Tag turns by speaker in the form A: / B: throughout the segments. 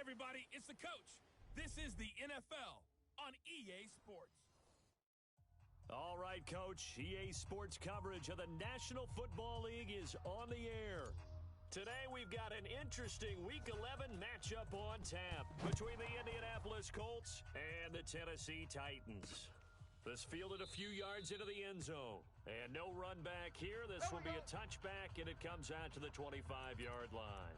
A: everybody, it's the coach. This is the NFL on EA Sports.
B: All right, Coach. EA Sports coverage of the National Football League is on the air. Today, we've got an interesting Week 11 matchup on tap between the Indianapolis Colts and the Tennessee Titans. This fielded a few yards into the end zone. And no run back here. This will be a touchback, and it comes out to the 25-yard line.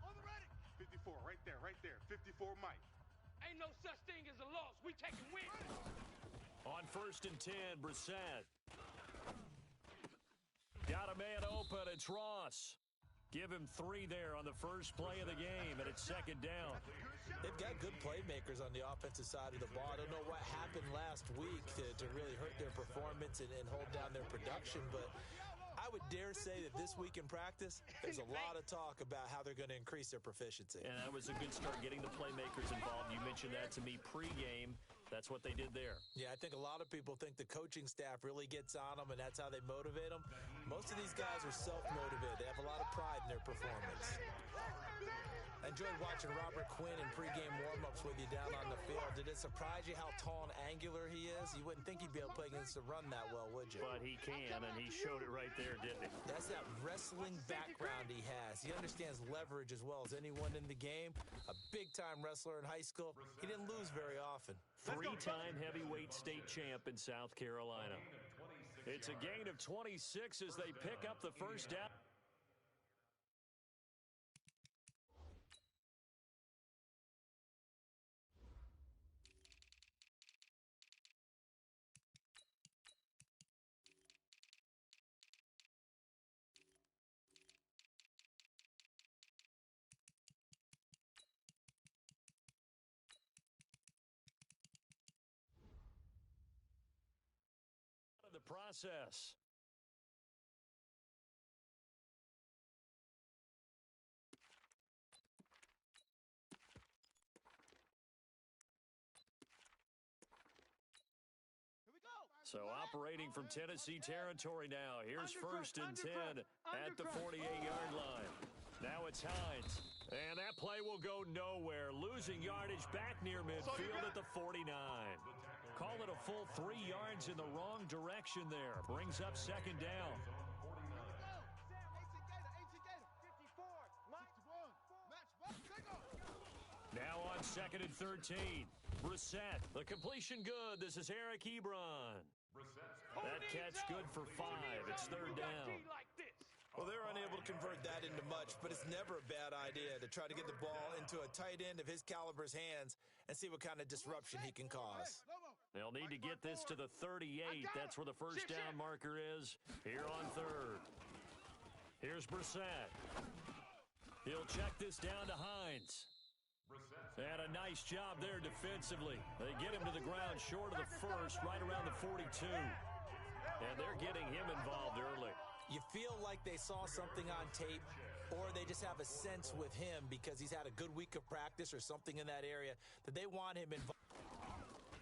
C: On the ready. 54, right there. 54, Mike.
D: Ain't no such thing as a loss. We taking wins.
B: On 1st and 10, Brissett. Got a man open. It's Ross. Give him 3 there on the first play of the game, and it's 2nd down.
E: They've got good playmakers on the offensive side of the ball. I don't know what happened last week to really hurt their performance and hold down their production, but I would dare say that this week in practice, there's a lot of talk about how they're going to increase their proficiency.
B: And that was a good start, getting the playmakers involved. You mentioned that to me pregame. That's what they did there.
E: Yeah, I think a lot of people think the coaching staff really gets on them, and that's how they motivate them. Most of these guys are self-motivated. They have a lot of pride in their performance. I enjoyed watching Robert Quinn in pregame warm-ups with you down on the field. Did it surprise you how tall and angular he is? You wouldn't think he'd be able to play against the run that well, would you?
B: But he can, and he showed it right there, didn't he?
E: That's that wrestling background he has. He understands leverage as well as anyone in the game. A big-time wrestler in high school. He didn't lose very often.
B: 3-time heavyweight state champ in South Carolina. It's a gain of 26 as they pick up the first down. The process. So operating from Tennessee territory now. Here's 1st and 10 at the 48-yard line. Now it's Hines. And that play will go nowhere. Losing yardage back near midfield at the 49. Call it a full 3 yards in the wrong direction there. Brings up 2nd down. Now on 2nd and 13. Brissett. The completion good. This is Eric Ebron. That catch good for 5. It's 3rd down.
E: Well, they're unable to convert that into much, but it's never a bad idea to try to get the ball into a tight end of his caliber's hands and see what kind of disruption he can cause.
B: They'll need to get this to the 38. That's where the first down marker is here on 3rd. Here's Brissett. He'll check this down to Hines. And a nice job there defensively. They get him to the ground short of the first, right around the 42. And they're getting him involved early.
E: You feel like they saw something on tape, or they just have a sense with him because he's had a good week of practice or something in that area that they want him involved.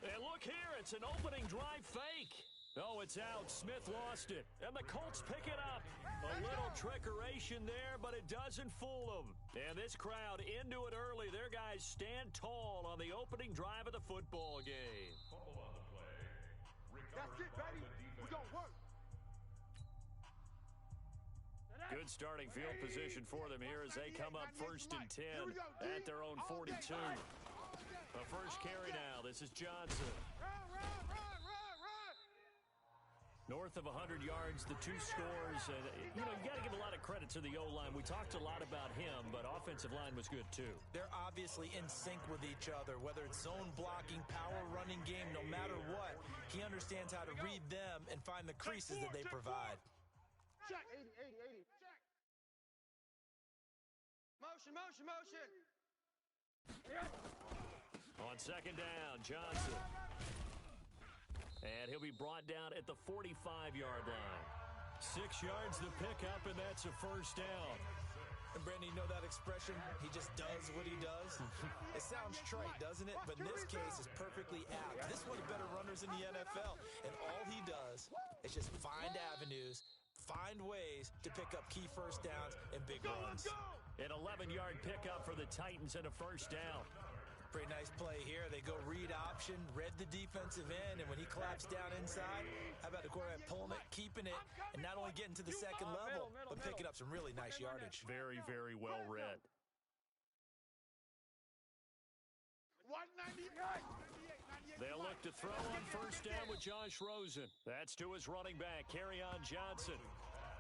B: And look here, it's an opening drive fake. Oh, it's out. Smith lost it. And the Colts pick it up. A little trickeration there, but it doesn't fool them. And this crowd into it early. Their guys stand tall on the opening drive of the football game.
C: That's it, baby. We're going to work.
B: Good starting field position for them here as they come up 1st and 10 at their own 42. The first carry now. This is Johnson. North of 100 yards, the 2 scores. And, you got to give a lot of credit to the O-line. We talked a lot about him, but offensive line was good too.
E: They're obviously in sync with each other, whether it's zone blocking, power running game, no matter what. He understands how to read them and find the creases that they provide.
D: Check. 80. Check. Motion.
B: On 2nd down, Johnson. And he'll be brought down at the 45-yard line. 6 yards to pick up, and that's a first down.
E: And Brandon, you know that expression? He just does what he does. It sounds trite, doesn't it? But in this case, it's perfectly apt. This is one of the better runners in the NFL. And all he does is just find avenues, find ways to pick up key first downs and big runs.
B: An 11-yard pickup for the Titans and a first down.
E: Pretty nice play here. They go read option, read the defensive end, and when he claps down inside, how about the quarterback pulling it, keeping it, and not only getting to the second level, but picking up some really nice yardage.
B: Very, very well read.
C: 198.
B: They'll look to throw on first down with Josh Rosen. That's to his running back, Kerryon Johnson.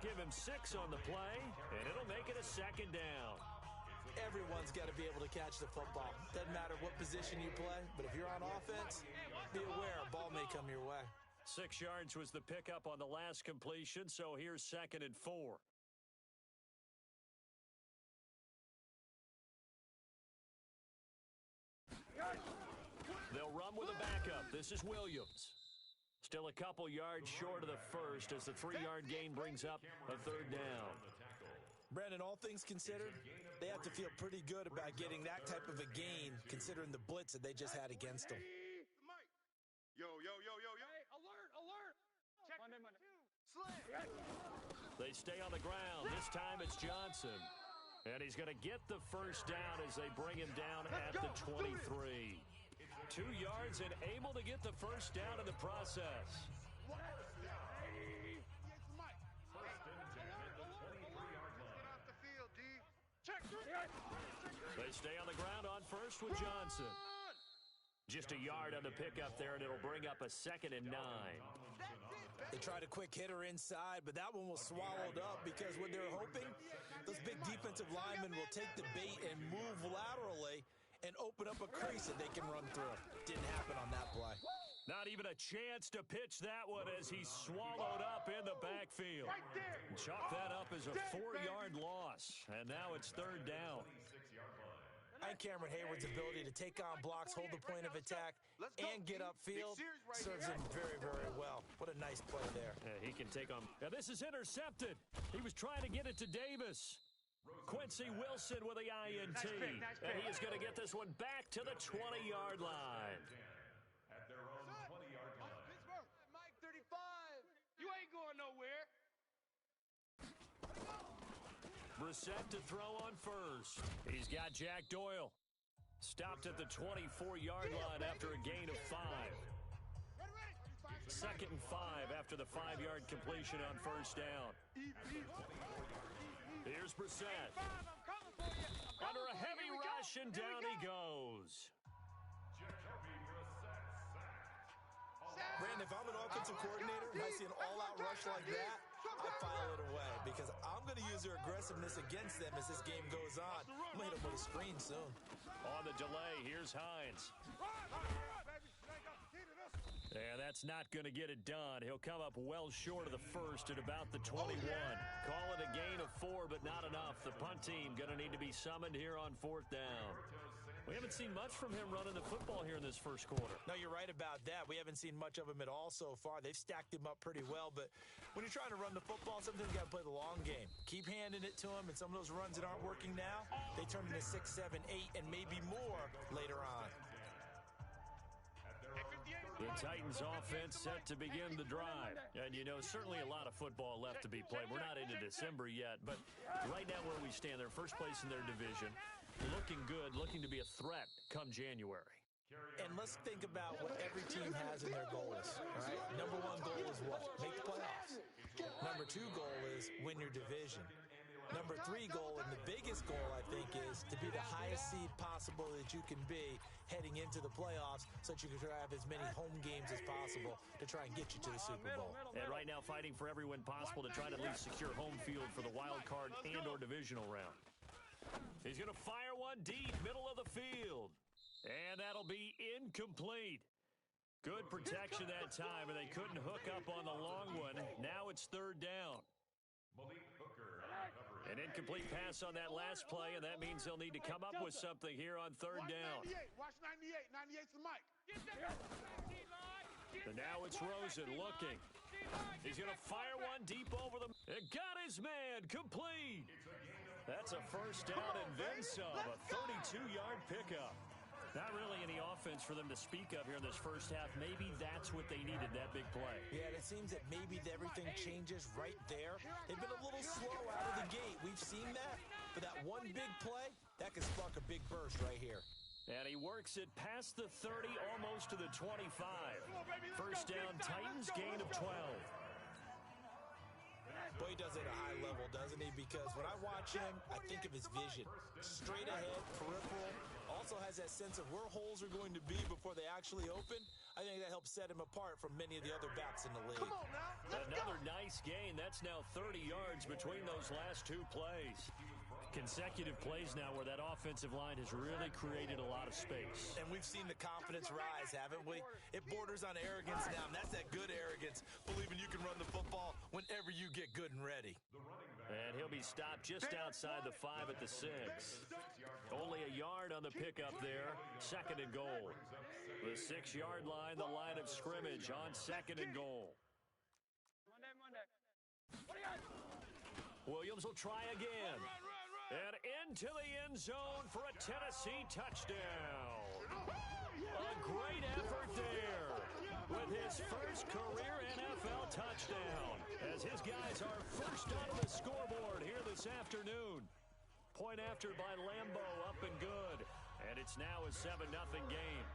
B: Give him 6 on the play, and it'll make it a second down.
E: Everyone's got to be able to catch the football. Doesn't matter what position you play, but if you're on offense, be aware a ball may come your way.
B: 6 yards was the pickup on the last completion, so here's 2nd and 4. They'll run with a backup. This is Williams. Still a couple yards short of the first as the 3-yard gain brings up a 3rd down.
E: Brandon, all things considered, they have to feel pretty good about getting that type of a gain considering the blitz that they just had against them.
C: Yo.
D: Hey, alert. Check Monday.
B: They stay on the ground. This time it's Johnson. And he's going to get the first down as they bring him down at the 23. 2 yards and able to get the first down in the process. They stay on the ground on first with Johnson. Just a yard on the pickup there, and it'll bring up a 2nd and 9.
E: They tried a quick hitter inside, but that one was swallowed up because what they're hoping, those big defensive linemen will take the bait and move laterally and open up a crease that they can run through. Didn't happen on that play.
B: Not even a chance to pitch that one as he's swallowed up in the backfield. Chalk that up as a 4-yard loss, and now it's 3rd down.
E: And Cameron Hayward's ability to take on blocks, hold the point of attack, and get upfield serves him very, very well. What a nice play there.
B: Yeah, he can take on. Now this is intercepted. He was trying to get it to Davis. Quincy Wilson with the INT. And he is going to get this one back to the 20-yard line.
D: At their own 20-yard line. Pittsburgh, Mike 35. You ain't going nowhere.
B: Brissett to throw on first. He's got Jack Doyle. Stopped at the 24-yard line after a gain of 5. 2nd and 5 after the 5-yard completion on first down. Here's Brissett. Under a heavy rush, and down he goes.
E: Brandon, if I'm an offensive coordinator and I see an all-out rush like that, I file it away because I'm going to use their aggressiveness against them as this game goes on. I'm going to hit them with a screen soon.
B: On the delay, here's Hines. And that's not going to get it done. He'll come up well short of the first at about the 21. Call it a gain of 4, but not enough. The punt team going to need to be summoned here on 4th down. We haven't seen much from him running the football here in this first quarter.
E: No, you're right about that. We haven't seen much of him at all so far. They've stacked him up pretty well, but when you're trying to run the football, sometimes you got to play the long game. Keep handing it to him, and some of those runs that aren't working now, they turn into 6, 7, 8, and maybe more later on.
B: The Titans offense set to begin the drive. And, you know, certainly a lot of football left to be played. We're not into December yet, but right now where we stand, they're first place in their division. Looking good, looking to be a threat come January.
E: And let's think about what every team has in their goals. All right? Number 1 goal is what? Make the playoffs. Number 2 goal is win your division. Number 3 goal, and the biggest goal, I think, is to be the highest seed possible that you can be heading into the playoffs so that you can have as many home games as possible to try and get you to the Super Bowl.
B: And right now fighting for every win possible to try to at least secure home field for the wild card and or divisional round. He's going to fire one deep, middle of the field. And that'll be incomplete. Good protection that time, and they couldn't hook up on the long one. Now it's 3rd down. An incomplete pass on that last play, and that means they'll need to come up with something here on 3rd down.
C: Watch 98. 98's the mic.
B: And now it's Rosen looking. He's going to fire one deep over them. It got his man complete. That's a first down and then some, a 32-yard pickup. Not really any offense for them to speak of here in this first half. Maybe that's what they needed, that big play.
E: Yeah, and it seems that maybe everything changes right there. They've been a little slow out of the gate. We've seen that. But that one big play, that could spark a big burst right here.
B: And he works it past the 30, almost to the 25. First down, Titans, gain of 12.
E: Boy, he does it at a high level, doesn't he? Because when I watch him, I think of his vision. Straight ahead, peripheral. Also has that sense of where holes are going to be before they actually open. I think that helps set him apart from many of the other backs in the league.
D: Come on now,
B: Another nice gain. That's now 30 yards between those last two plays. Consecutive plays now where that offensive line has really created a lot of space.
E: And we've seen the confidence rise, haven't we? It borders on arrogance now, and that's that good arrogance, believing you can run the football whenever you get good and ready.
B: And he'll be stopped just outside the 5 at the 6. Only a yard on the pickup there. Second and goal. The 6-yard line, the line of scrimmage on second and goal. Williams will try again. And into the end zone for a Tennessee touchdown. A great effort there with his first career NFL touchdown as his guys are first onto the scoreboard here this afternoon. Point after by Lambo, up and good. And it's now a 7-0 game.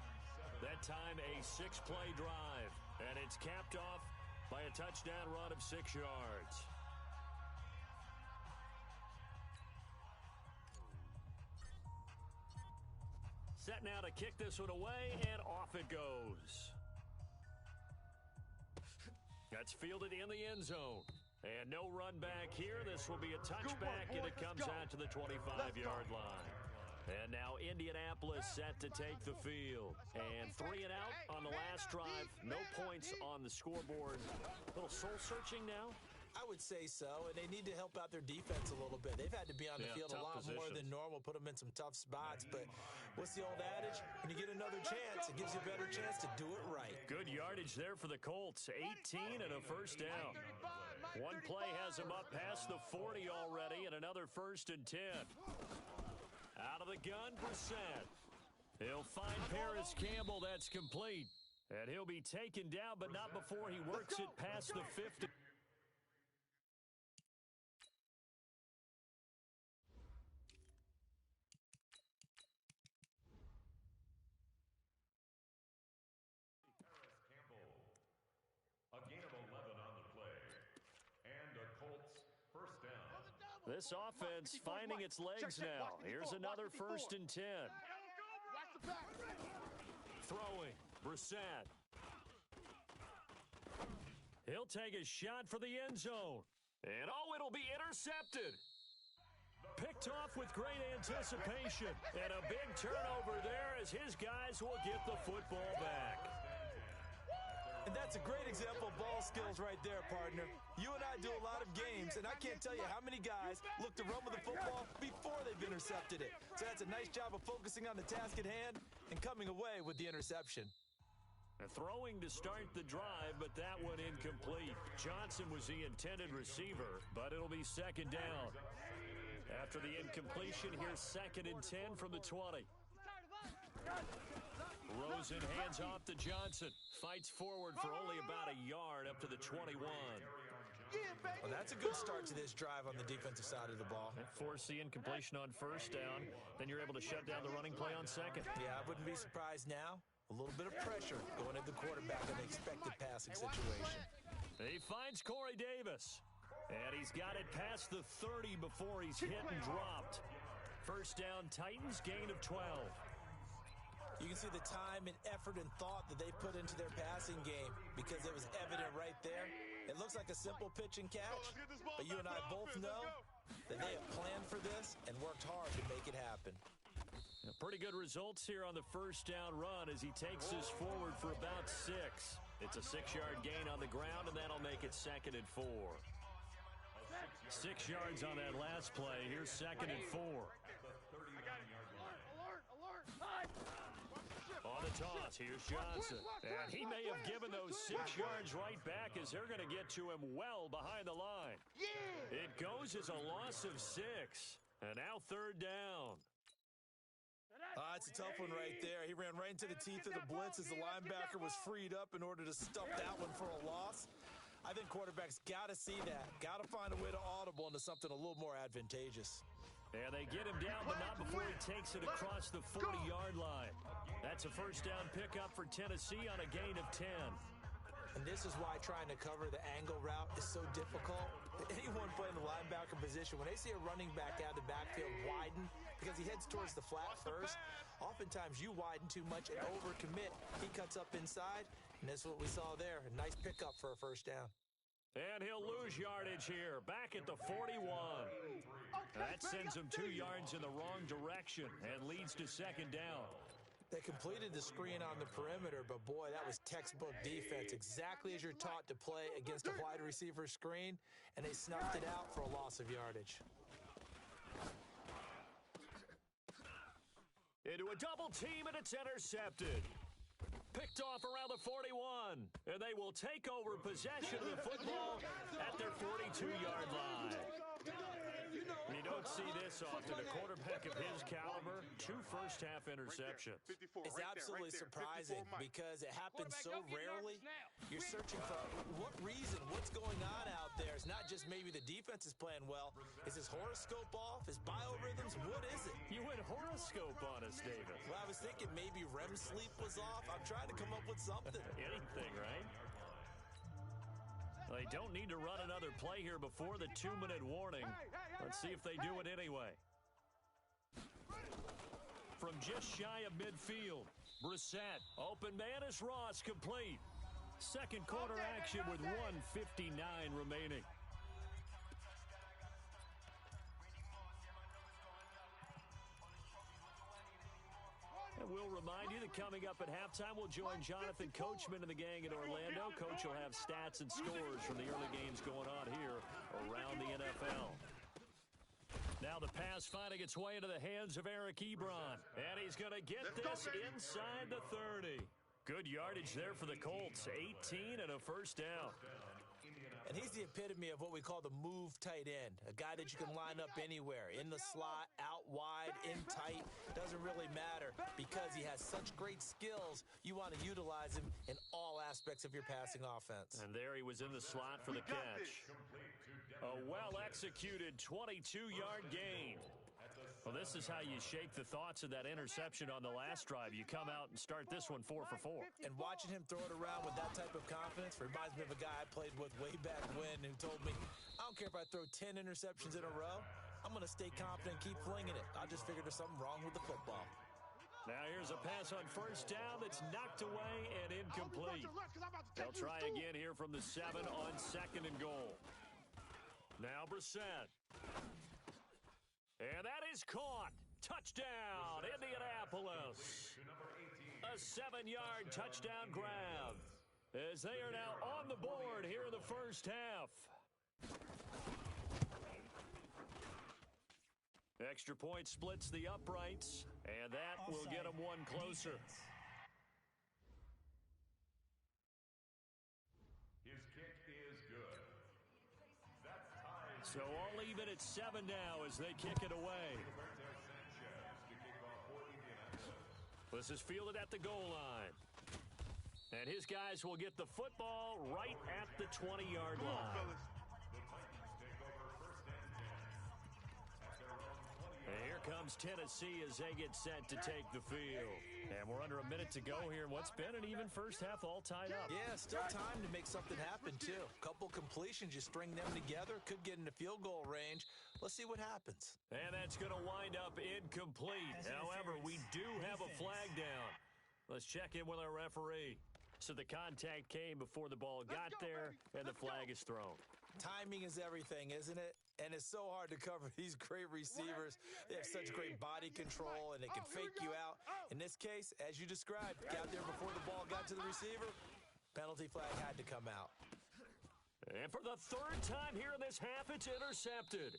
B: That time a 6-play drive. And it's capped off by a touchdown run of 6 yards. Set now to kick this one away, and off it goes. That's fielded in the end zone. And no run back here. This will be a touchback, and it comes out to the 25-yard line. And now Indianapolis set to take the field. And 3 and out on the last drive. No points on the scoreboard. A little soul-searching now.
E: I would say so, and they need to help out their defense a little bit. They've had to be on the field a lot more than normal, put them in some tough spots. But what's the old adage? When you get another chance, it gives you a better chance to do it right.
B: Good yardage there for the Colts. 18 and a first down. One play has them up past the 40 already, and another 1st and 10. Out of the gun, Brissett. He'll find Paris Campbell. That's complete. And he'll be taken down, but not before he works it past the 50. This offense finding its legs now. Here's another 1st and 10. Throwing, Brissett. He'll take a shot for the end zone. And oh, it'll be intercepted. Picked off with great anticipation. And a big turnover there as his guys will get the football back.
E: And that's a great example of ball skills right there, partner. You and I do a lot of games, and I can't tell you how many guys look to run with the football before they've intercepted it. So that's a nice job of focusing on the task at hand and coming away with the interception.
B: Throwing to start the drive, but that one incomplete. Johnson was the intended receiver, but it'll be 2nd down. After the incompletion, here's 2nd and 10 from the 20. Rosen hands off to Johnson. Fights forward for only about a yard up to the 21.
E: Well, that's a good start to this drive on the defensive side of the ball.
B: Force the incompletion on 1st down. Then you're able to shut down the running play on 2nd.
E: Yeah, I wouldn't be surprised now. A little bit of pressure going at the quarterback in the expected passing situation.
B: He finds Corey Davis. And he's got it past the 30 before he's hit and dropped. 1st down, Titans, gain of 12.
E: You can see the time and effort and thought that they put into their passing game because it was evident right there. It looks like a simple pitch and catch, but you and I both know that they have planned for this and worked hard to make it happen.
B: Pretty good results here on the 1st down run as he takes this forward for about 6. It's a 6-yard gain on the ground, and that'll make it 2nd and 4. 6 yards on that last play. Here's 2nd and 4. On the toss, here's Johnson. And he may have given those 6 yards right back as they're going to get to him well behind the line. It goes as a loss of 6. And now 3rd down.
E: It's a tough one right there. He ran right into the teeth of the blitz as the linebacker was freed up in order to stuff that one for a loss. I think quarterbacks got to see that. Got to find a way to audible into something a little more advantageous.
B: And they get him down, but not before he takes it across the 40-yard line. That's a first down pickup for Tennessee on a gain of 10.
E: And this is why trying to cover the angle route is so difficult. Anyone playing the linebacker position, when they see a running back out of the backfield widen because he heads towards the flat first, oftentimes you widen too much and overcommit. He cuts up inside, and that's what we saw there. A nice pickup for a first down.
B: And he'll lose yardage here, back at the 41. That sends him 2 yards in the wrong direction and leads to second down.
E: They completed the screen on the perimeter, but boy, that was textbook defense, exactly as you're taught to play against a wide receiver screen, and they snuffed it out for a loss of yardage.
B: Into a double team, and it's intercepted. Picked off around the 41, and they will take over possession of the football at their 42-yard line. You don't see this often. A quarterback of his caliber, 2 first-half interceptions.
E: It's absolutely surprising because it happens so rarely. You're searching for what reason, what's going on out there. It's not just maybe the defense is playing well. Is his horoscope off? His biorhythms? What is it?
B: You went horoscope on us, David.
E: Well, I was thinking maybe REM sleep was off. I'm trying to come up with something.
B: Anything, right? They don't need to run another play here before the 2-minute warning. Let's see if they do it anyway. From just shy of midfield, Brissett, open man is Ross, complete. Second quarter action with 1:59 remaining. And we'll remind you that coming up at halftime, we'll join Jonathan Coachman and the gang in Orlando. Coach will have stats and scores from the early games going on here around the NFL. Now the pass finding its way into the hands of Eric Ebron. And he's going to get this inside the 30. Good yardage there for the Colts. 18 and a first down.
E: And he's the epitome of what we call the move tight end, a guy that you can line up anywhere, in the slot, out wide, in tight, doesn't really matter because he has such great skills. You want to utilize him in all aspects of your passing offense.
B: And there he was in the slot for the catch. A well-executed 22-yard gain. Well, this is how you shake the thoughts of that interception on the last drive. You come out and start this one 4 for 4.
E: And watching him throw it around with that type of confidence reminds me of a guy I played with way back when who told me, I don't care if I throw 10 interceptions in a row. I'm going to stay confident and keep flinging it. I just figured there's something wrong with the football.
B: Now here's a pass on first down that's knocked away and incomplete. They'll try again here from the 7 on second and goal. Now Brissett. And that is caught. Touchdown, Indianapolis. A 7-yard touchdown grab as they are now on the board here in the first half. Extra point splits the uprights, and that will get them one closer.
D: His kick is good. That's tied.
B: So all even at 7 now as they kick it away. This is fielded at the goal line. And his guys will get the football right at the 20-yard line. And here comes Tennessee as they get set to take the field. And we're under a minute to go here in what's been an even first half all tied up.
E: Yeah, still time to make something happen, too. Couple completions, you string them together, could get into field goal range. Let's see what happens.
B: And that's going to wind up incomplete. However, we do have a flag down. Let's check in with our referee. So the contact came before the ball got there, and the flag is thrown.
E: Timing is everything, isn't it? And it's so hard to cover these great receivers. They have such great body control, and they can fake you out. In this case, as you described, got there before the ball got to the receiver. Penalty flag had to come out.
B: And for the 3rd time here in this half, it's intercepted.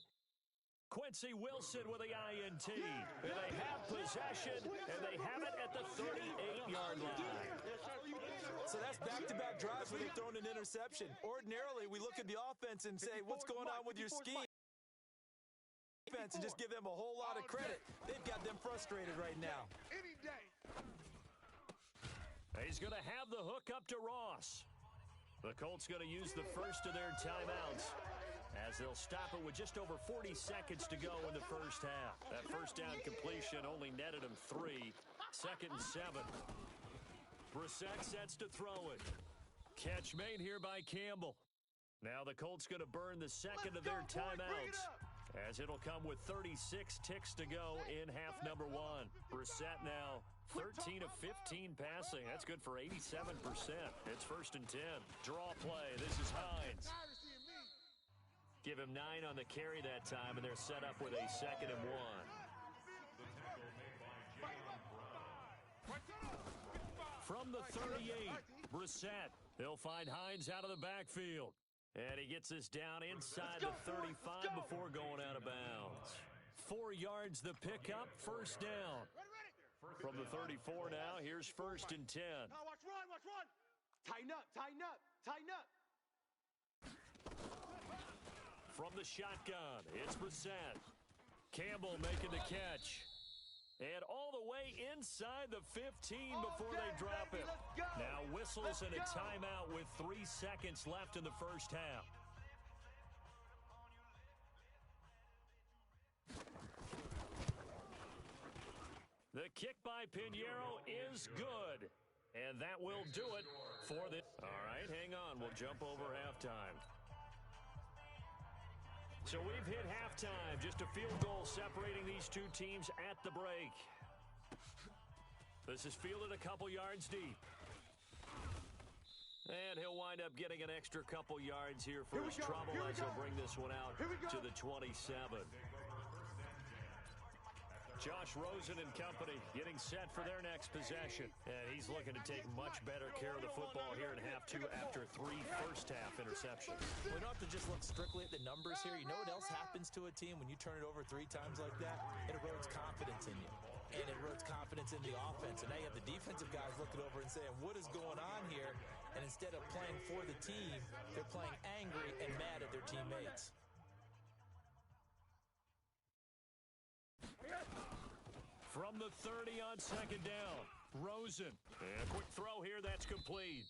B: Quincy Wilson with the INT. And they have possession, and they have it at the 38-yard line.
E: So that's back-to-back drives where they've thrown an interception. Ordinarily, we look at the offense and say, what's going on with your scheme? defense and just give them a whole lot of credit. They've got them frustrated right now.
C: Any day.
B: He's going to have the hook up to Ross. The Colts going to use the first of their timeouts as they'll stop it with just over 40 seconds to go in the first half. That first down completion only netted him 3. 2nd and 7. Brissett sets to throw it. Catch made here by Campbell. Now the Colts going to burn the second of their timeouts as it'll come with 36 ticks to go in half number 1. Brissett now 13 of 15 passing. That's good for 87%. It's 1st and 10. Draw play. This is Hines. Give him 9 on the carry that time, and they're set up with a 2nd and 1. From the 38, Brissett. He'll find Hines out of the backfield. And he gets this down inside the 35 before going out of bounds. 4 yards the pickup, 1st down. From the 34 now, here's 1st and 10.
D: Now watch run, watch run. Tighten up, tighten up, tighten up.
B: From the shotgun, it's Brissett. Campbell making the catch. And all the way inside the 15 before they drop it. Now whistles and a timeout with 3 seconds left in the first half. The kick by Pinheiro is good. And that will do it for the... All right, hang on. We'll jump over halftime. So we've hit halftime. Just a field goal separating these two teams at the break. This is fielded a couple yards deep. And he'll wind up getting an extra couple yards here for his trouble as he'll bring this one out to the 27. Josh Rosen and company getting set for their next possession. And he's looking to take much better care of the football here in half 2 after 3 first-half interceptions.
E: We don't have to just look strictly at the numbers here. You know what else happens to a team when you turn it over 3 times like that? It erodes confidence in you. And it erodes confidence in the offense. And now you have the defensive guys looking over and saying, what is going on here? And instead of playing for the team, they're playing angry and mad at their teammates.
B: From the 30 on 2nd down, Rosen. And a quick throw here, that's complete.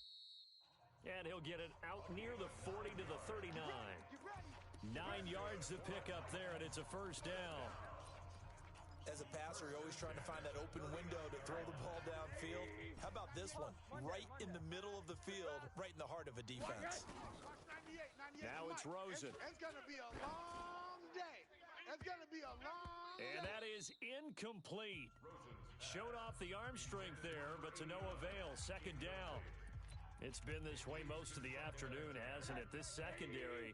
B: And he'll get it out near the 40 to the 39. 9 yards to pick up there, and it's a 1st down.
E: As a passer, you're always trying to find that open window to throw the ball downfield. How about this one? Right in the middle of the field, right in the heart of a defense.
B: Now it's Rosen.
C: It's going to be a long day. It's going to be a long day.
B: And that is incomplete. Showed off the arm strength there, but to no avail. 2nd down. It's been this way most of the afternoon, hasn't it? This secondary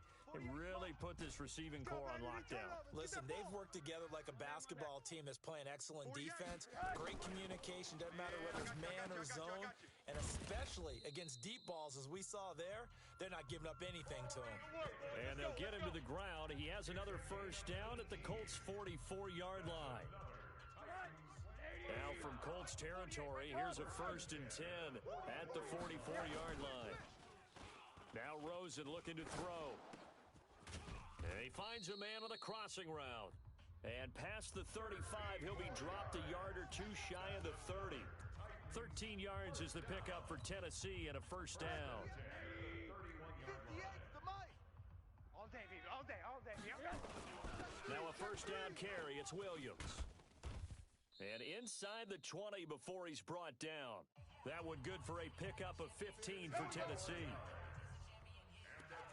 B: really put this receiving core on lockdown.
E: Listen, they've worked together like a basketball team that's playing excellent defense. Great communication, doesn't matter whether it's man or zone. And especially against deep balls, as we saw there, they're not giving up anything to him.
B: And they'll get him to the ground. He has another 1st down at the Colts' 44-yard line. Now from Colts territory, here's a 1st and 10 at the 44-yard line. Now Rosen looking to throw. And he finds a man on the crossing route. And past the 35, he'll be dropped a yard or 2 shy of the 30. 13 yards is the pickup for Tennessee and a 1st down.
D: 58, the mic. All day, baby, all day, all day.
B: Now a 1st down carry, it's Williams. And inside the 20 before he's brought down. That one good for a pickup of 15 for Tennessee.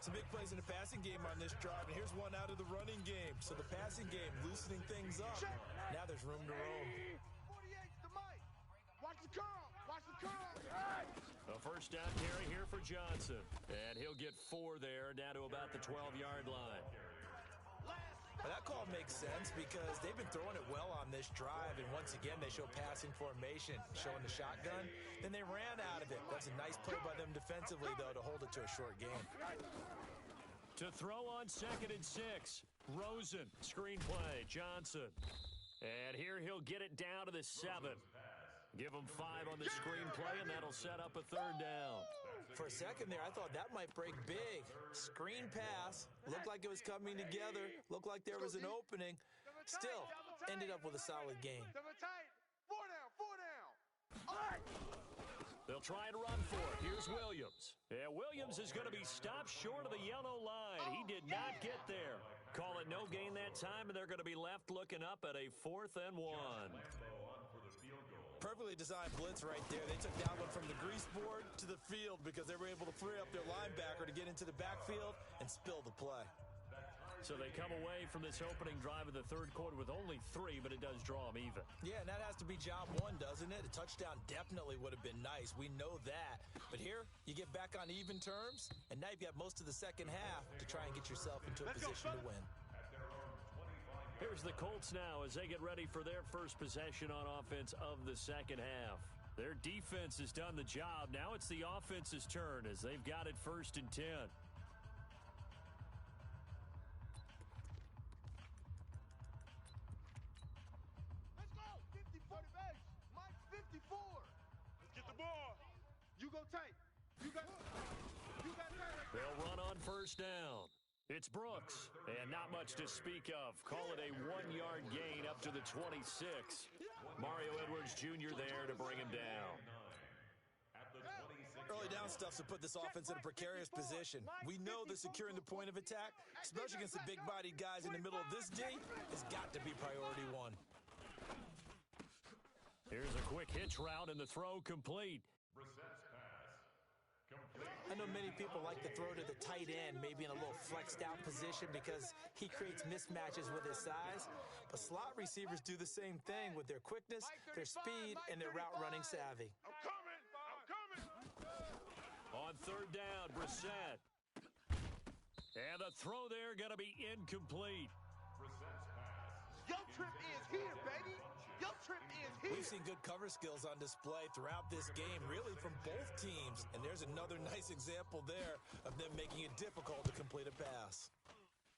E: Some big plays in the passing game on this drive, and here's one out of the running game. So the passing game loosening things up. Now there's room to roam.
D: 48, the mic. Watch the curl, watch the curl.
B: A 1st down carry here for Johnson. And he'll get 4 there, down to about the 12-yard line.
E: Now that call makes sense because they've been throwing it well on this drive, and once again they show passing formation, showing the shotgun. Then they ran out of it. That's a nice play by them defensively, though, to hold it to a short game.
B: To throw on 2nd and 6, Rosen, screen play, Johnson. And here he'll get it down to the 7. Give him 5 on the screen play, and that'll set up a 3rd down.
E: For a second there, I thought that might break big. Screen pass. Looked like it was coming together. Looked like there was an opening. Still, ended up with a solid game.
C: Four down. All right.
B: They'll try and run for it. Here's Williams. Yeah, Williams is going to be stopped short of the yellow line. He did not get there. Call it no gain that time, and they're going to be left looking up at a 4th and 1.
E: Perfectly designed blitz right there. They took that one from the grease board to the field because they were able to free up their linebacker to get into the backfield and spill the play.
B: So they come away from this opening drive of the third quarter with only 3, but it does draw them even.
E: Yeah, and that has to be job one, doesn't it? A touchdown definitely would have been nice. We know that. But here, you get back on even terms, and now you've got most of the second half to try and get yourself into a position to win.
B: Here's the Colts now as they get ready for their first possession on offense of the second half. Their defense has done the job. Now it's the offense's turn as they've got it 1st and 10.
C: You go tight. You got tight.
B: They'll run on 1st down. It's Brooks, and not much to speak of. Call it a 1-yard gain up to the 26. Mario Edwards Jr. there to bring him down.
E: Early down stuff to put this offense in a precarious position. We know that securing the point of attack, especially against the big-bodied guys in the middle of this D, has got to be priority 1.
B: Here's a quick hitch route, and the throw complete.
E: I know many people like to throw to the tight end, maybe in a little flexed out position because he creates mismatches with his size. But slot receivers do the same thing with their quickness, their speed, and their route running savvy.
C: I'm coming.
B: On 3rd down, Brissett. And the throw there going to be incomplete.
C: Your trip is here, baby. Your trip is here.
E: We've seen good cover skills on display throughout this game, really from both teams. And there's another nice example there of them making it difficult to complete a pass.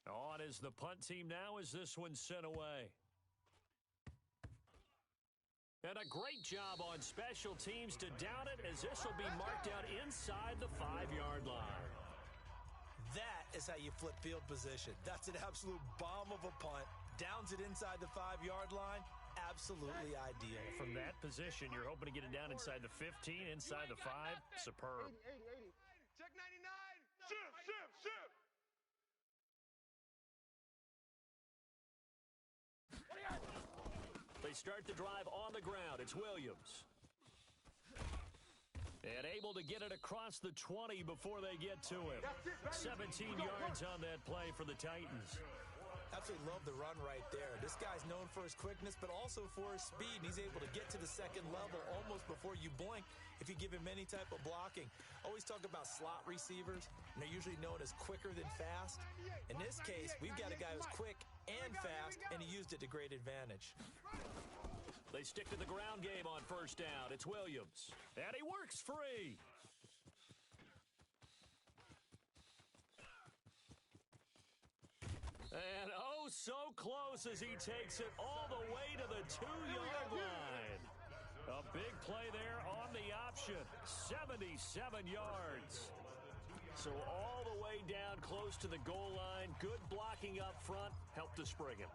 B: On is the punt team now as this one's sent away. And a great job on special teams to down it as this will be marked out inside the 5-yard line.
E: That is how you flip field position. That's an absolute bomb of a punt. Downs it inside the 5-yard line. Absolutely ideal.
B: From that position, you're hoping to get it down inside the 15, inside the 5. Superb.
C: 80. Check 99. Shift.
B: They start the drive on the ground. It's Williams. And able to get it across the 20 before they get to him. 17 yards on that play for the Titans.
E: Absolutely love the run right there. This guy's known for his quickness, but also for his speed. And he's able to get to the second level almost before you blink if you give him any type of blocking. Always talk about slot receivers, and they're usually known as quicker than fast. In this case, we've got a guy who's quick and fast, and he used it to great advantage.
B: They stick to the ground game on 1st down. It's Williams. And he works free. And oh, so close as he takes it all the way to the 2-yard line. A big play there on the option. 77 yards. So all the way down close to the goal line. Good blocking up front. Helped to spring him.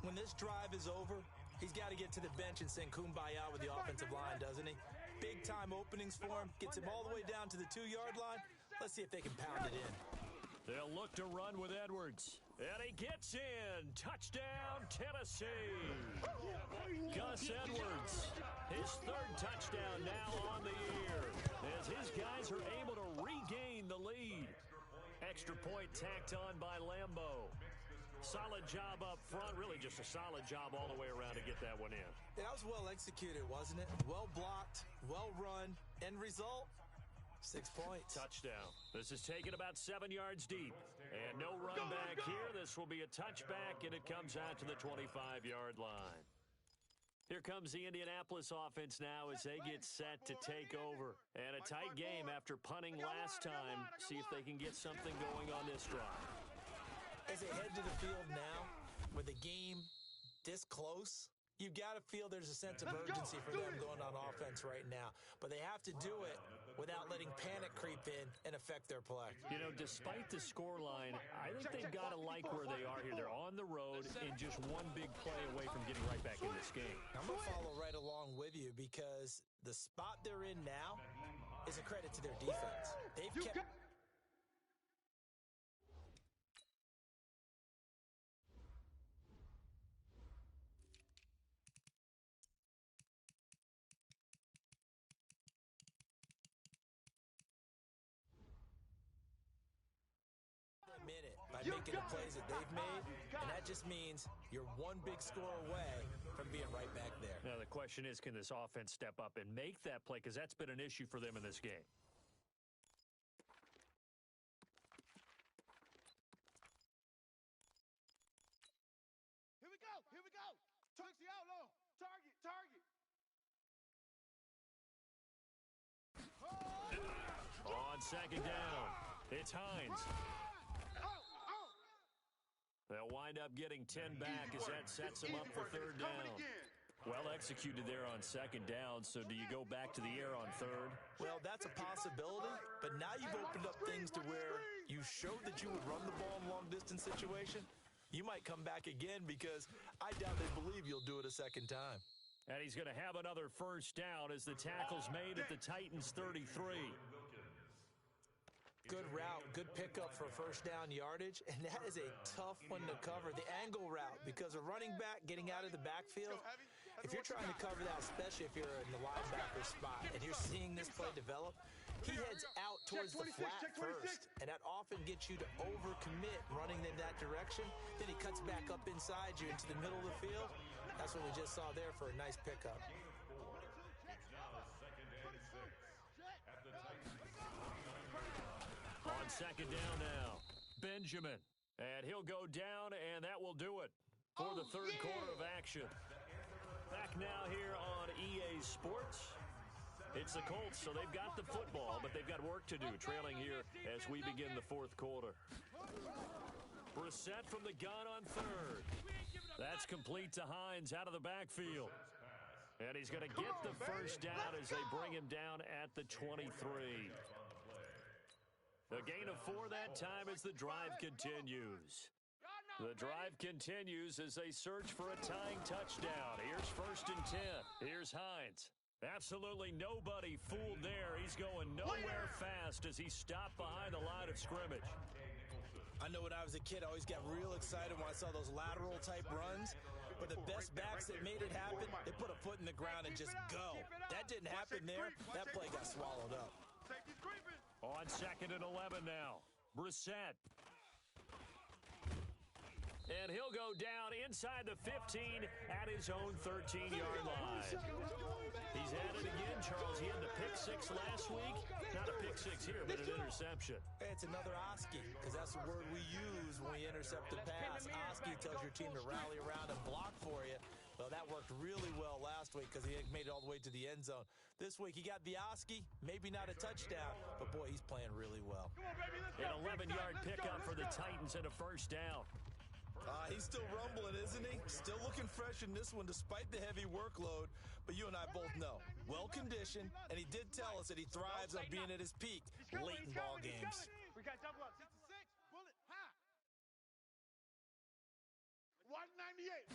E: When this drive is over, he's got to get to the bench and sing Kumbaya with the offensive line, doesn't he? Big-time openings for him. Gets him all the way down to the 2-yard line. Let's see if they can pound it in.
B: They'll look to run with Edwards. And he gets in. Touchdown, Tennessee. Gus Edwards, his 3rd touchdown now on the year as his guys are able to regain the lead. Extra point tacked on by Lambeau. Solid job up front, really just a solid job all the way around to get that one in.
E: Yeah, that was well executed, wasn't it? Well blocked, well run. End result, 6 points.
B: Touchdown. This is taken about 7 yards deep. And no run back here. This will be a touchback, and it comes out to the 25-yard line. Here comes the Indianapolis offense now as they get set to take over. And a tight game after punting last time. See if they can get something going on this drive.
E: As they head to the field now, with the game this close, you've got to feel there's a sense of urgency for them going on offense right now. But they have to do it without letting panic creep in and affect their play.
B: You know, despite the scoreline, I think they've got to like where they are here. They're on the road and just one big play away from getting right back in this game.
E: I'm going to follow right along with you because the spot they're in now is a credit to their defense. They've kept... minute by making the plays that they've made, and that just means you're one big score away from being right back there.
B: Now the question is, can this offense step up and make that play, because that's been an issue for them in this game.
C: Here we go, Turks the outlaw, target.
B: On second down, it's Hines. They'll wind up getting 10 back as that sets them up for third down. Well executed there on second down, so do you go back to the air on third?
E: Well, that's a possibility, but now you've opened up things to where you showed that you would run the ball in long-distance situation. You might come back again because I doubt they believe you'll do it a second time.
B: And he's going to have another first down as the tackle's made at the Titans' 33.
E: Good route, good pickup for first down yardage, and that is a tough one to cover. The angle route, because a running back getting out of the backfield, if you're trying to cover that, especially if you're in the linebacker spot and you're seeing this play develop, he heads out towards the flat first, and that often gets you to overcommit running in that direction. Then he cuts back up inside you into the middle of the field. That's what we just saw there for a nice pickup.
B: On second down now, Benjamin. And he'll go down, and that will do it for the third quarter of action. Back now here on EA Sports. It's the Colts, so they've got the football, but they've got work to do, trailing here as we begin the fourth quarter. Brissett from the gun on third. That's complete to Hines out of the backfield. And he's going to get the first down as they bring him down at the 23. A gain of 4 that time as the drive continues. The drive continues as they search for a tying touchdown. Here's first and 10. Here's Hines. Absolutely nobody fooled there. He's going nowhere fast as he stopped behind the line of scrimmage.
E: I know when I was a kid, I always got real excited when I saw those lateral type runs. But the best backs that made it happen, they put a foot in the ground and just go. That didn't happen there. That play got swallowed up.
B: On second and 11 now, Brissett. And he'll go down inside the 15 at his own 13-yard line. He's at it again, Charles. He had the pick six last week. Not a pick six here, but an interception.
E: It's another Oski, because that's the word we use when we intercept a pass. Oski tells your team to rally around and block for you. Well, that worked really well last week because he made it all the way to the end zone. This week, he got the Oski, maybe not a touchdown, but, boy, he's playing really well.
B: An 11-yard pickup for the Titans and a first down.
E: He's still rumbling, isn't he? Still looking fresh in this one despite the heavy workload. But you and I both know, well-conditioned, and he did tell us that he thrives on being at his peak late in ball games.
C: We got double up. 66. Bullet. Ha. 198.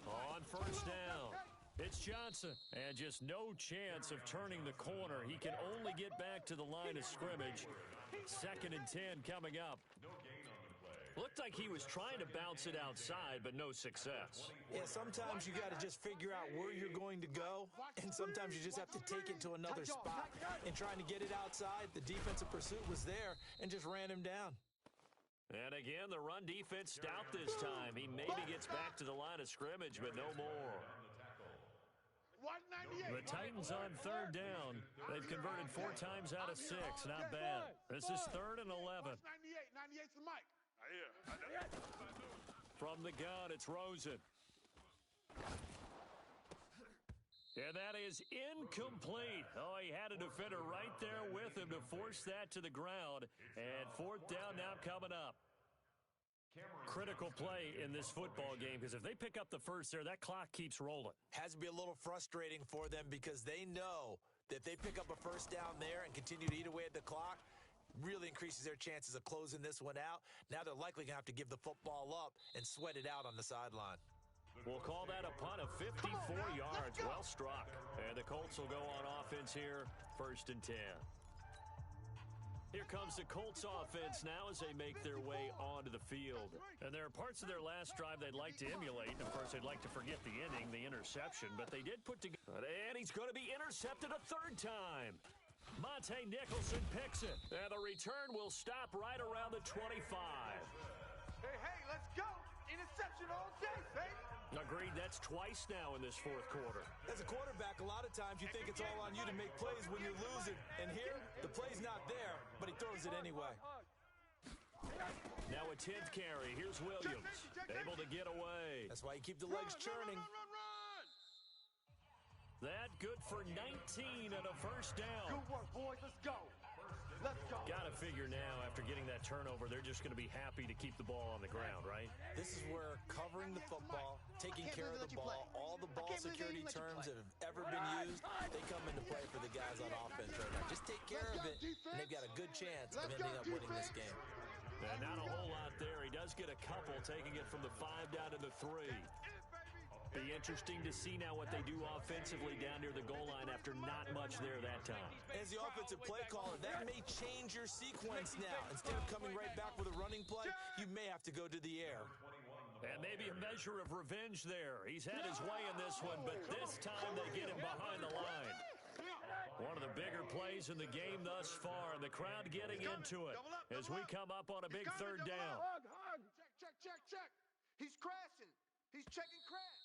B: On first down, it's Johnson. And just no chance of turning the corner. He can only get back to the line of scrimmage. Second and 10 coming up. Looked like he was trying to bounce it outside, but no success.
E: Yeah, sometimes you got to just figure out where you're going to go, and sometimes you just have to take it to another spot. And trying to get it outside, the defensive pursuit was there and just ran him down.
B: And again, the run defense stout this time. He maybe gets back to the line of scrimmage, but no more. The Titans on third down. They've converted 4 times out of 6. Not bad. This is third and 11.
C: 98's the mic.
B: From the gun, it's Rosen. And that is incomplete. Oh, he had a defender right there with him to force that to the ground. And fourth down now coming up. Critical play in this football game because if they pick up the first there, that clock keeps rolling.
E: Has to be a little frustrating for them because they know If they pick up a first down there and continue to eat away at the clock, really increases their chances of closing this one out. Now they're likely going to have to give the football up and sweat it out on the sideline.
B: We'll call that a punt of 54 yards. Well struck. And the Colts will go on offense here, 1st and 10. Here comes the Colts offense now as they make their way onto the field. And there are parts of their last drive they'd like to emulate. And of course, they'd like to forget the inning, the interception. But they did put together. And he's going to be intercepted a 3rd time. Monte Nicholson picks it. And the return will stop right around the 25.
C: Hey, let's go. Interception all day, baby.
B: Agreed, that's twice now in this 4th quarter.
E: As a quarterback, a lot of times you think it's all on you to make plays when you're losing. And here, the play's not there, but he throws it anyway.
B: Now a 10th carry. Here's Williams, able to get away.
E: That's why you keep the legs churning.
B: That good for 19 and a 1st down.
C: Good work, boys. Let's go. Let's go.
B: Got to figure now, after getting that turnover, they're just going to be happy to keep the ball on the ground, right?
E: This is where covering the football, taking care of the ball, all the ball security terms that have ever been used, they come into play for the guys on offense right now. Just take care of it, and they've got a good chance of ending up winning this game.
B: And not a whole lot there. He does get a couple, taking it from the 5 down to the 3. Be interesting to see now what they do offensively down near the goal line after not much there that time.
E: As the offensive play caller, that may change your sequence now. Instead of coming right back with a running play, you may have to go to the air.
B: And maybe a measure of revenge there. He's had his way in this one, but this time they get him behind the line. One of the bigger plays in the game thus far, and the crowd getting into it as we come up on a big 3rd down.
C: Check. He's crashing. He's checking crash.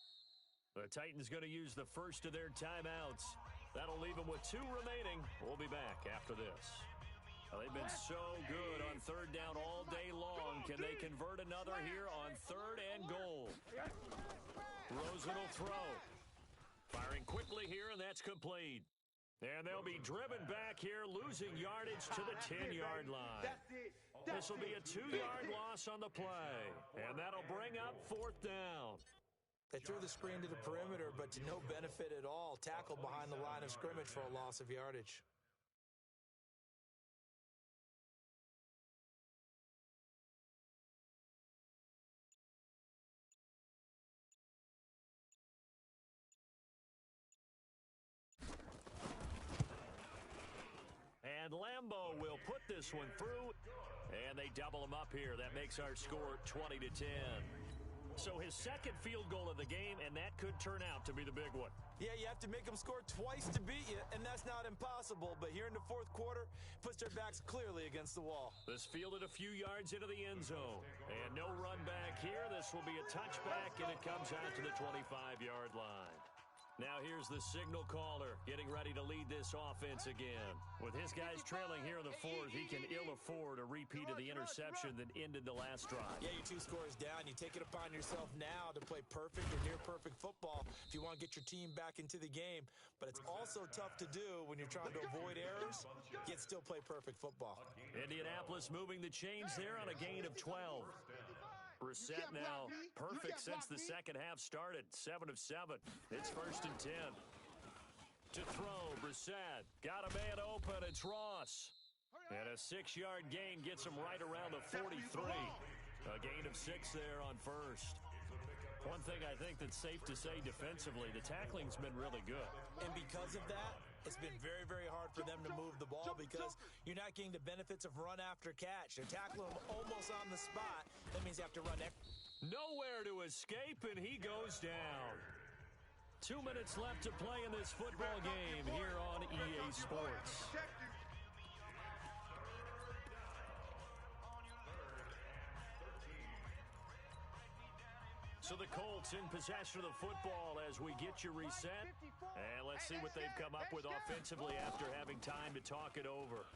B: The Titans going to use the first of their timeouts. That'll leave them with 2 remaining. We'll be back after this. Well, they've been so good on 3rd down all day long. Can they convert another here on 3rd and goal? Rosen will throw. Firing quickly here, and that's complete. And they'll be driven back here, losing yardage to the 10-yard line. This will be a 2-yard loss on the play, and that'll bring up 4th down.
E: They threw the screen to the perimeter, but to no benefit at all. Tackled behind the line of scrimmage for a loss of yardage.
B: And Lambeau will put this one through, and they double him up here. That makes our score 20-10. So his 2nd field goal of the game, and that could turn out to be the big one.
E: Yeah, you have to make them score twice to beat you, and that's not impossible. But here in the 4th quarter, puts their backs clearly against the wall.
B: This fielded a few yards into the end zone. And no run back here. This will be a touchback, and it comes out to the 25-yard line. Now here's the signal caller getting ready to lead this offense again. With his guys trailing here in the 4th, he can ill afford a repeat of the interception that ended the last drive.
E: Yeah, you're 2 scores down. You take it upon yourself now to play perfect or near perfect football if you want to get your team back into the game. But it's also tough to do when you're trying to avoid errors, yet still play perfect football.
B: Indianapolis moving the chains there on a gain of 12. Brissett now perfect since the 2nd half started. 7 of 7. It's 1st and 10. To throw, Brissett. Got a man open. It's Ross. And a 6-yard gain gets him right around the 43. A gain of 6 there on 1st. One thing I think that's safe to say defensively, the tackling's been really good.
E: And because of that, it's been very, very hard for them to move the ball because you're not getting the benefits of run after catch. They're tackling him almost on the spot. That means you have to run
B: nowhere to escape, and he goes down. 2 minutes left to play in this football game here on EA Sports. So the Colts in possession of the football as we get you reset. And let's see what they've come up with offensively after having time to talk it over.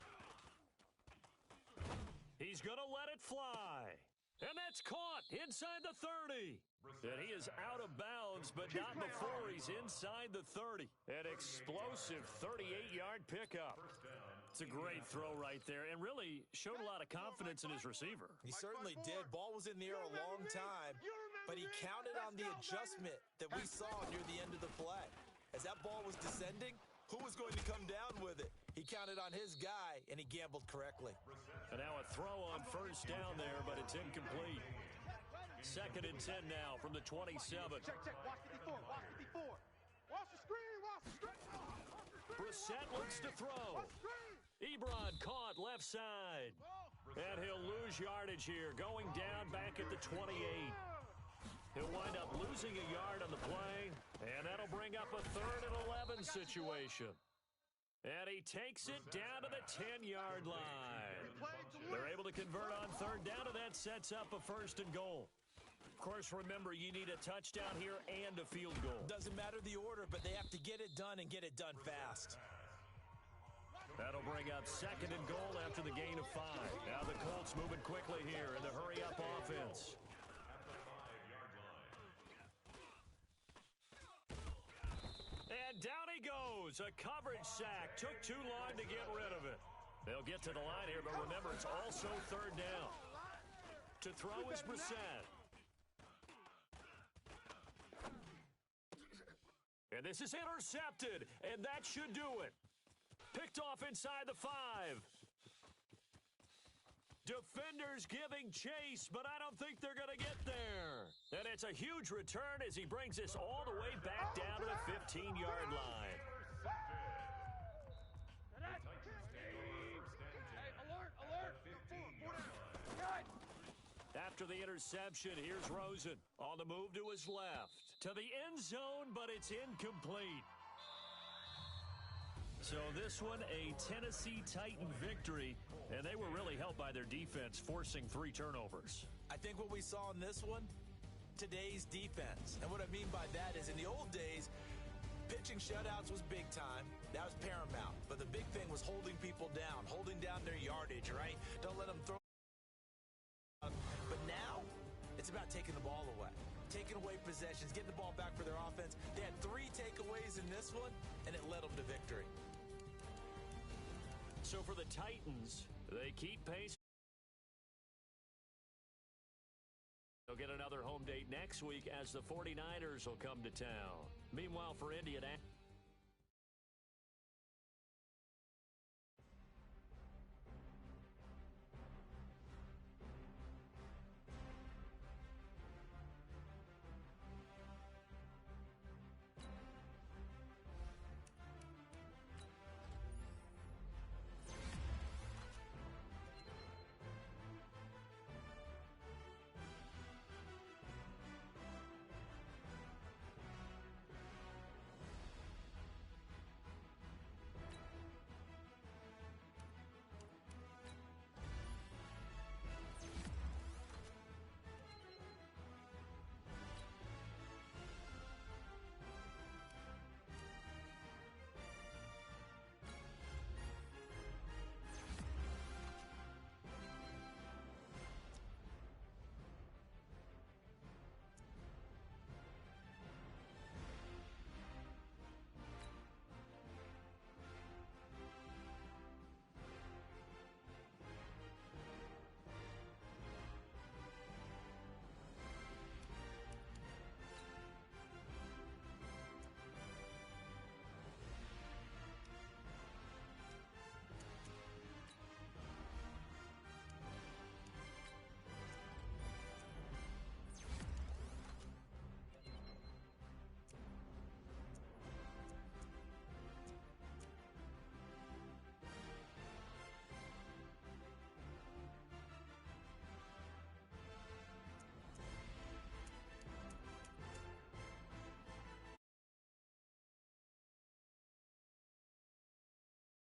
B: He's going to let it fly. And that's caught inside the 30. And he is out of bounds, but not before he's inside the 30. An explosive 38-yard pickup. It's a great throw right there and really showed a lot of confidence in his receiver.
E: He certainly did. Ball was in the air a long time, but he counted on the adjustment that we saw near the end of the play. As that ball was descending, Who was going to come down with it? He counted on his guy, and he gambled correctly.
B: And now a throw on first down there, but it's incomplete. 2nd and 10 now from the 27.
C: Check. Watch 54. Watch the screen.
B: Brissett looks to throw. Ebron caught left side. And he'll lose yardage here, going down back at the 28. He'll wind up losing a yard on the play, and that'll bring up a 3rd and 11 situation. And he takes it down to the 10-yard line. They're able to convert on 3rd down, and that sets up a 1st and goal. Of course, remember, you need a touchdown here and a field goal.
E: Doesn't matter the order, but they have to get it done and get it done fast.
B: That'll bring up 2nd and goal after the gain of 5. Now the Colts moving quickly here in the hurry-up offense. And down he goes. A coverage sack. Took too long to get rid of it. They'll get to the line here, but remember, it's also 3rd down. To throw is Brissett. And this is intercepted, and that should do it. Picked off inside the 5. Defenders giving chase, but I don't think they're going to get there. And it's a huge return as he brings this all the way back down to the 15-yard line. After the interception, here's Rosen on the move to his left. To the end zone, but it's incomplete. So this one, a Tennessee Titan victory, and they were really helped by their defense, forcing 3 turnovers.
E: I think what we saw in this one, today's defense. And what I mean by that is in the old days, pitching shutouts was big time. That was paramount. But the big thing was holding people down, holding down their yardage, right? Don't let them throw. But now, it's about taking the ball away. Taking away possessions, getting the ball back for their offense. They had 3 takeaways in this one, and it led them to victory.
B: So for the Titans, they keep pace. They'll get another home date next week as the 49ers will come to town. Meanwhile, for Indianapolis.